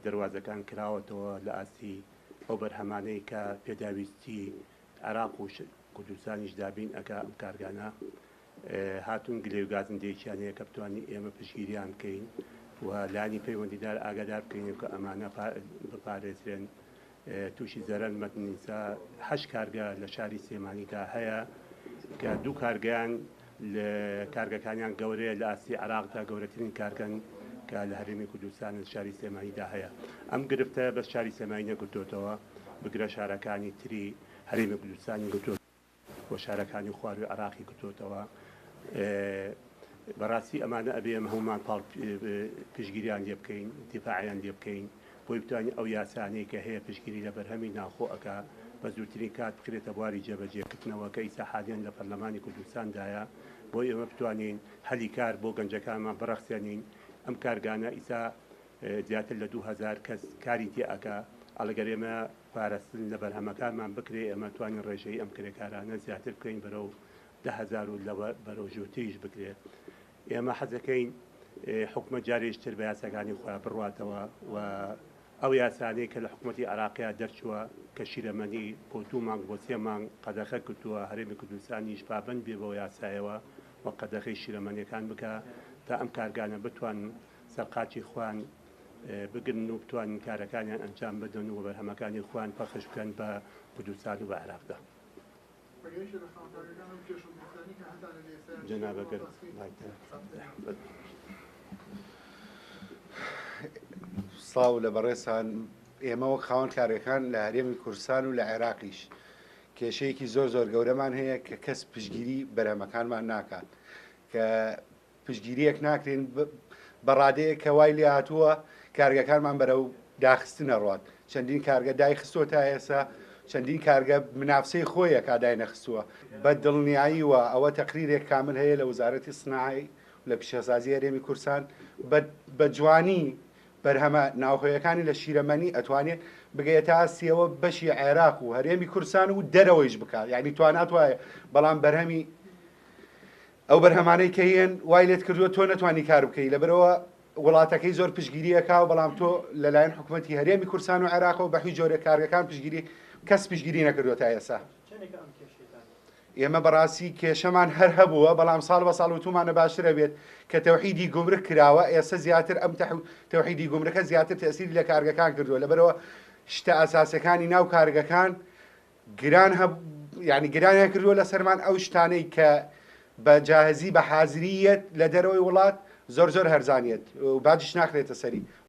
دەواازەکان کراوەتەوە لە ئاستی ئەو بەرهەمانەی کە پێداویستی عێراق و کوردستانیش دابین ئەگە ئەم کارگانە هاتوون گلێ و گازندەیەکیان هەیە کە بتوانین ئێمە پشگیریان بکەین و لانی پەیوەندیدار ئاگادار بکەین کە ئەمانە بپارێزرێن تووشی زەرەن مەتنیسا 8 کارگە لە شاری سێمانیدا هەیە کە دوو کارگەیان لە کارگەکانیان گەورەیە لە ئاستی عێراقدا گەورەترین کارگەن کە لە هەرێمی کوردستان شاری سێمانیدا هەیە. ئەم گرفتە بەس شاری سێمانی نەگوتوتەوە بگرە شارەکانی تری هەرێمی کوردستانی گوتوت بۆ شارەکانی خواروی عێراقی گوتوتەوە. بەڕاستی ئەمانە ئەبێ ئەمە هەمومان پشگیریان لێ بکەین، دیفاعیان لێ بکەین بۆی بتوانین ئەو یاسانەی کە هەیە پشگیری لە بەرهەمی ناوخۆ ئەکا بە زووترین کات بکرێتە بواری جێبەجێکردنەوە کە ئیسا حالیان لە پەرلەمانی کوردستاندایە بۆی ئێمە بتوانین هەلی کار بۆ گەنجەکانمان بەڕەخسێنین. ئەم کارگانە ئیسا زیاتر لە 2000 کەس کاری تێ ئەکا ئەڵەگەر ئێمە پاراستن لە بەرهەمەکانمان بکرێ ئێمە توانین ڕێژەی ئەم کرێکارانە زیاتر بکەین بەرەو 10,000 و لەوە بەرەو ژووتریش بکرێت. ئێمە حەزەکەین حکومە جارێشتر بە یاساکانی خۆیان بڕواتەوە و ئەو یاسانەی کە لە حکوومەتی عێراقیا دەرچووە کە شیرەمەنی بۆ 2 مانگ بۆ 3 مانگ قەدەخە کردووە هەرێمی کوردستانیش پابەند بێ بەوە یاسایەوە و قەدەخەی شیرەمەنیەکان بکە تا ئەم کارگانە بتوان سەرقاچی خوان بگرن و بتوانین کارەکانیان ئەنجام بدەن و بەرهەمەکانی خوان پەخش بکەن بە کوردستان و بە عێراقدا. جنابەگەر سڵاو لە بەڕێزان، ئێمە وەک خاوەن کارەکان لە هەرێمی کوردستان و لە عێراقیش کێشەیەکی زۆر گەورەمان هەیە کە کەس پشگیری بەرهەمەکانمان ناکات، کە پشگیریەک ناکرێن بەڕادەیە کە وای لێ هاتووە کارگەکانمان بەرەو داخستنە ڕوات. چەندین کارگە دایخستووە تا ئێستا، چەندین کارگە منافسەی خۆیە کادای نەخستووە. بە دڵنیاییوە ئەوە تەقریرێک کامل هەیە لە وزارەتی سناایی لە پیشەسازی هەرێمی کوردستان بە جوانی بەرهەمە ناوخۆیەکانی لە شیرەمەنی ئەتوانێت بگەیتە ئاستیەوە بەشی عێراق و هەرێمی کوردستان و دەرەوەیش بکات، یعنی توانات وایە بەڵام بەرهەمی ئەو بەرهەمانەی کە هێن وای لێت کردووە تۆ نەتوانی کار بکەی لەبەرەوە وڵاتەکەی زۆر پشگیریەکا و بەڵام تۆ لەلایەن حکوومەتی هەرێمی کوردستان و عێراقەوە بەحی جۆرە کارگەکان پشگیری کەس پشگیری نەکردووە تا ئێستا. ئێمە بەڕاستی کێشەمان هەر هەبووە، بەڵام ساڵ بە ساڵ وتومانە باشترە بێت کە تەوحیدی گومرک کراوە. ئێستا زیاتر ئەم تەوحیدی گومرکە زیاتر تەسیری لە کارگەکان کردووە، لەبەرەوە شتە ئاساسەکانی ناو کارگەکان گران یعنی گرانیان کردووە لە سەرمان ئەو شتانەی کە بە جاهزی بە حازریەت لە دەرەوەی وڵات زۆر هەرزانیت و باجیش ناکرێتە سەری.